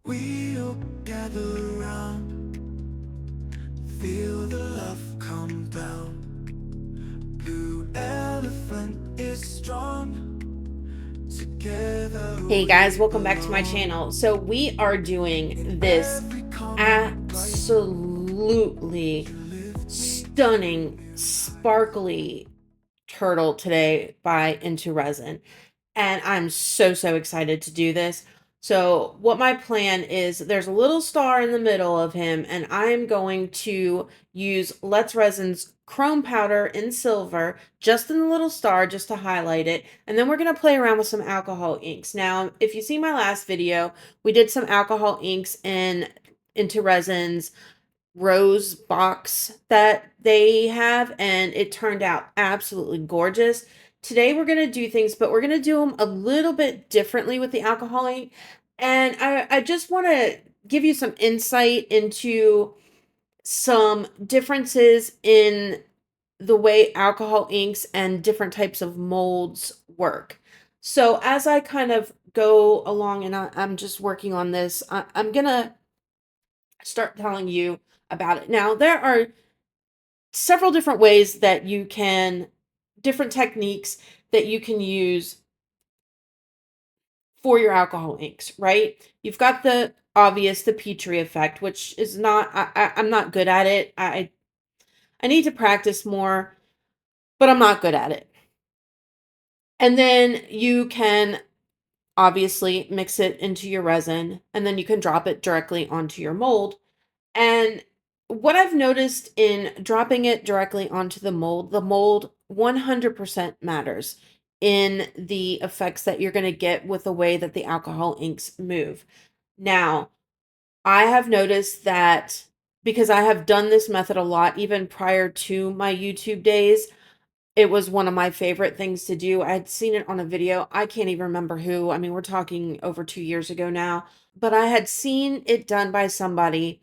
We'll gather around, feel the love come down. Blue elephant is strong, together. Hey guys, welcome back to my channel. So we are doing this absolutely stunning, sparkly turtle today by Into Resin. And I'm so excited to do this. So what my plan is, there's a little star in the middle of him, and I'm going to use Let's Resin's chrome powder in silver, just in the little star, just to highlight it. And then we're going to play around with some alcohol inks. Now, if you see my last video, we did some alcohol inks Into Resin's rose box that they have, and it turned out absolutely gorgeous. Today we're going to do things, but we're going to do them a little bit differently with the alcohol ink. And I just want to give you some insight into some differences in the way alcohol inks and different types of molds work. So as I kind of go along and I'm just working on this, I'm going to start telling you about it. Now, there are several different ways that you can, different techniques that you can use for your alcohol inks, right? You've got the obvious, the Petri effect, which is not, I'm not good at it. I need to practice more, but I'm not good at it. And then you can obviously mix it into your resin, and then you can drop it directly onto your mold. And what I've noticed in dropping it directly onto the mold 100% matters in the effects that you're going to get with the way that the alcohol inks move. Now, I have noticed that because I have done this method a lot, even prior to my YouTube days, it was one of my favorite things to do. I had seen it on a video. I can't even remember who. I mean, we're talking over 2 years ago now, but I had seen it done by somebody,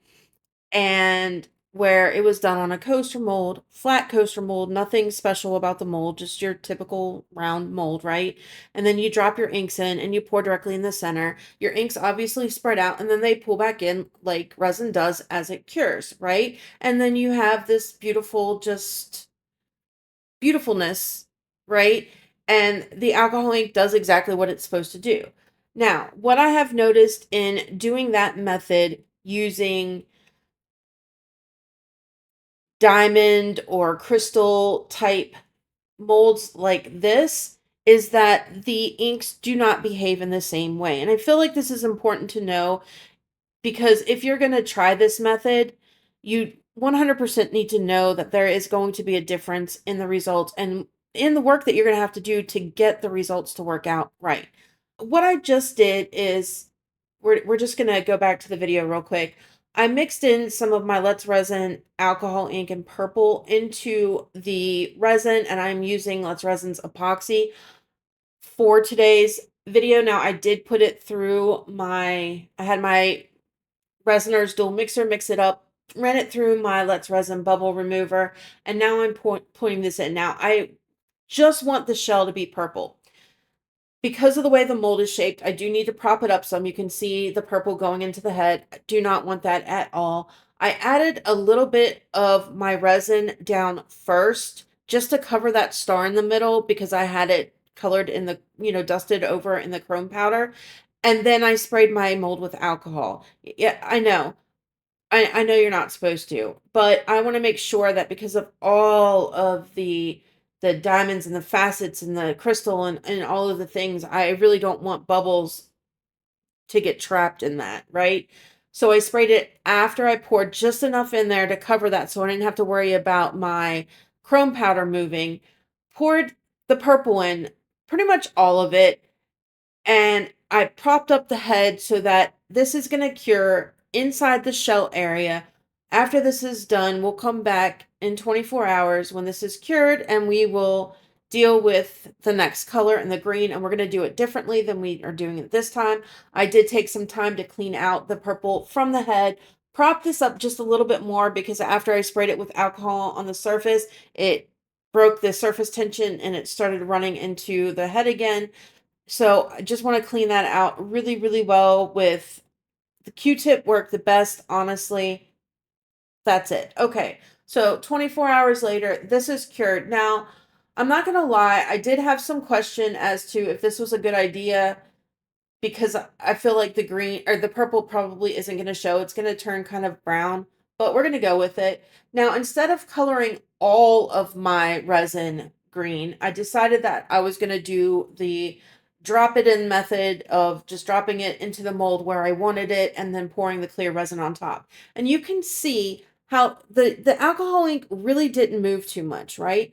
and where it was done on a coaster mold, flat coaster mold, nothing special about the mold, just your typical round mold, right? And then you drop your inks in and you pour directly in the center. Your inks obviously spread out and then they pull back in like resin does as it cures, right? And then you have this beautiful, just beautifulness, right? And the alcohol ink does exactly what it's supposed to do. Now, what I have noticed in doing that method using diamond or crystal type molds like this is that the inks do not behave in the same way. And I feel like this is important to know because if you're going to try this method, you 100% need to know that there is going to be a difference in the results and in the work that you're going to have to do to get the results to work out right. What I just did is we're just going to go back to the video real quick. I mixed in some of my Let's Resin alcohol ink and purple into the resin, and I'm using Let's Resin's epoxy for today's video. Now, I did put it through I had my Resiners dual mixer, mix it up, ran it through my Let's Resin bubble remover, and now I'm putting this in. Now, I just want the shell to be purple. Because of the way the mold is shaped, I do need to prop it up some. You can see the purple going into the head. I do not want that at all. I added a little bit of my resin down first just to cover that star in the middle because I had it colored in the, dusted over in the chrome powder. And then I sprayed my mold with alcohol. Yeah, I know. I know you're not supposed to, but I want to make sure that because of all of the diamonds and the facets and the crystal and all of the things, I really don't want bubbles to get trapped in that, right? So I sprayed it after I poured just enough in there to cover that so I didn't have to worry about my chrome powder moving. Poured the purple in, pretty much all of it, and I propped up the head so that this is going to cure inside the shell area. After this is done, we'll come back in 24 hours when this is cured and we will deal with the next color and the green, and we're going to do it differently than we are doing it this time. I did take some time to clean out the purple from the head, prop this up just a little bit more because after I sprayed it with alcohol on the surface, it broke the surface tension and it started running into the head again. So I just want to clean that out really well with The Q-tip worked the best, honestly. That's it. Okay. So 24 hours later, this is cured. Now, I'm not going to lie, I did have some question as to if this was a good idea because I feel like the green or the purple probably isn't going to show. It's going to turn kind of brown, but we're going to go with it. Now, instead of coloring all of my resin green, I decided that I was going to do the drop it in method of just dropping it into the mold where I wanted it and then pouring the clear resin on top. And you can see how the alcohol ink really didn't move too much, right?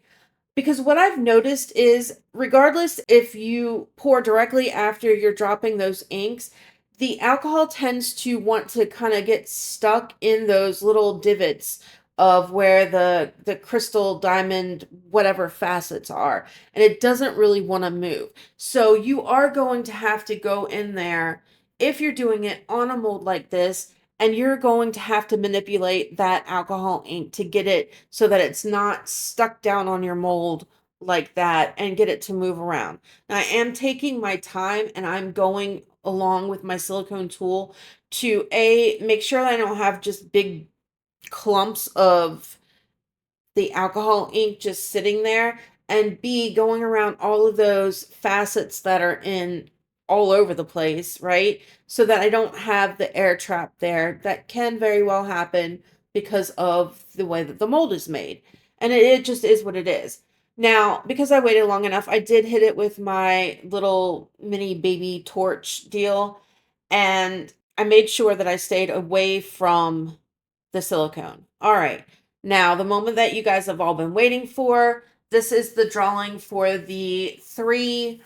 Because what I've noticed is, regardless if you pour directly after you're dropping those inks, the alcohol tends to want to kind of get stuck in those little divots of where the crystal diamond whatever facets are, and it doesn't really want to move. So you are going to have to go in there if you're doing it on a mold like this, and you're going to have to manipulate that alcohol ink to get it so that it's not stuck down on your mold like that and get it to move around. Now, I am taking my time and I'm going along with my silicone tool to make sure that I don't have just big clumps of the alcohol ink just sitting there, and B, going around all of those facets that are in all over the place, right? So that I don't have the air trap there that can very well happen because of the way that the mold is made. And it just is what it is. Now, because I waited long enough, I did hit it with my little mini baby torch deal, and I made sure that I stayed away from the silicone. All right. Now, the moment that you guys have all been waiting for, this is the drawing for the 3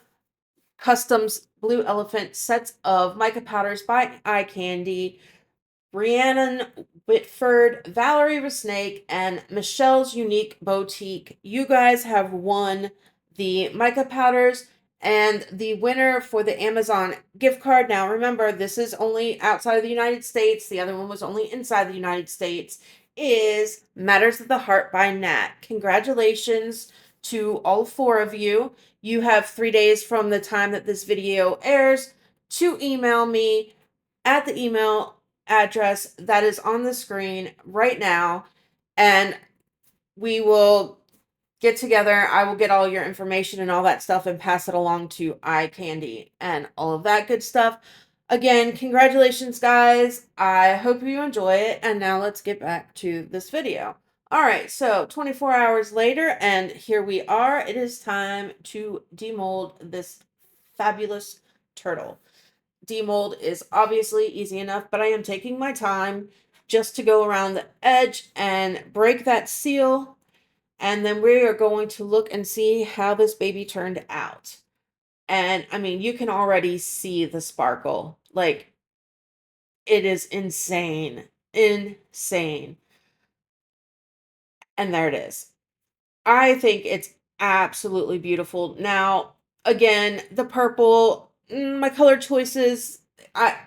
customs Blue Elephant sets of mica powders by Eye Candy. Rhiannon Whitford, Valerie Resnake, and Michelle's Unique Boutique. You guys have won the mica powders and the winner for the Amazon gift card. Now, remember, this is only outside of the United States. The other one was only inside the United States. Is Matters of the Heart by Nat. Congratulations to all 4 of you. You have 3 days from the time that this video airs to email me at the email address that is on the screen right now, and we will get together. I will get all your information and all that stuff and pass it along to Eye Candy and all of that good stuff. Again, congratulations, guys. I hope you enjoy it, and now let's get back to this video. All right, so 24 hours later, and here we are. It is time to demold this fabulous turtle. Demold is obviously easy enough, but I am taking my time just to go around the edge and break that seal. And then we are going to look and see how this baby turned out. And I mean, you can already see the sparkle. Like, it is insane. Insane. And there it is. I think it's absolutely beautiful. Now, again, the purple, my color choices,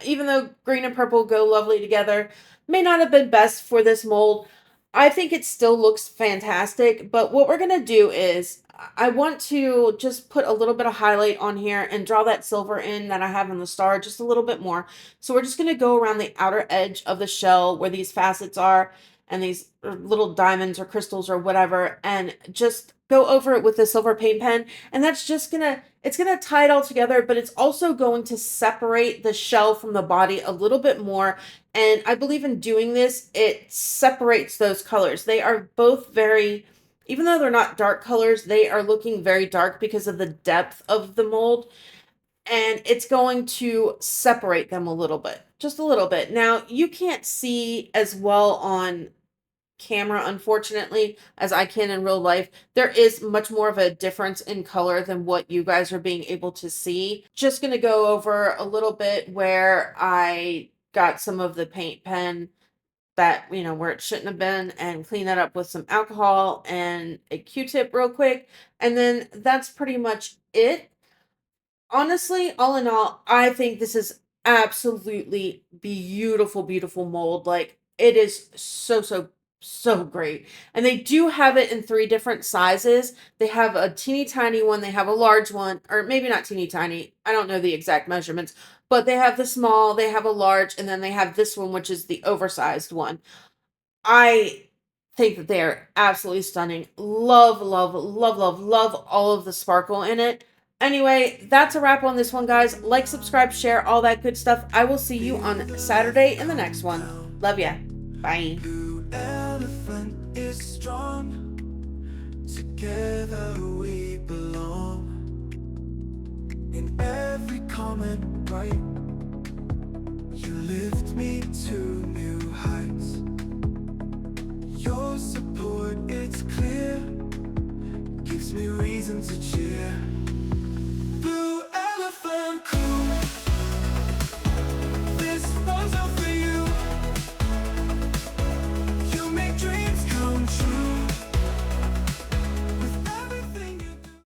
even though green and purple go lovely together, may not have been best for this mold. I think it still looks fantastic, but what we're going to do is I want to just put a little bit of highlight on here and draw that silver in that I have on the star just a little bit more. So we're just going to go around the outer edge of the shell where these facets are and these little diamonds or crystals or whatever, and just go over it with the silver paint pen. And that's just it's gonna tie it all together, but it's also going to separate the shell from the body a little bit more. And I believe in doing this, it separates those colors. They are both very, even though they're not dark colors, they are looking very dark because of the depth of the mold. And it's going to separate them a little bit, just a little bit. Now, you can't see as well on camera, unfortunately, as I can in real life. There is much more of a difference in color than what you guys are being able to see. Just going to go over a little bit where I got some of the paint pen that, where it shouldn't have been, and clean that up with some alcohol and a Q-tip real quick. And then that's pretty much it. Honestly, all in all, I think this is absolutely beautiful, beautiful mold. Like, it is so, so, so great. And they do have it in 3 different sizes. They have a teeny tiny one, they have a large one, or maybe not teeny tiny. I don't know the exact measurements, but they have the small, they have a large, and then they have this one, which is the oversized one. I think that they're absolutely stunning. Love, love, love, love, love all of the sparkle in it. Anyway, that's a wrap on this one, guys. Like, subscribe, share, all that good stuff. I will see you on Saturday in the next one. Love ya. Bye. Blue elephant is strong. Together we belong. In every comment, right? You lift me to new heights. Your support, it's clear, gives me reason to cheer.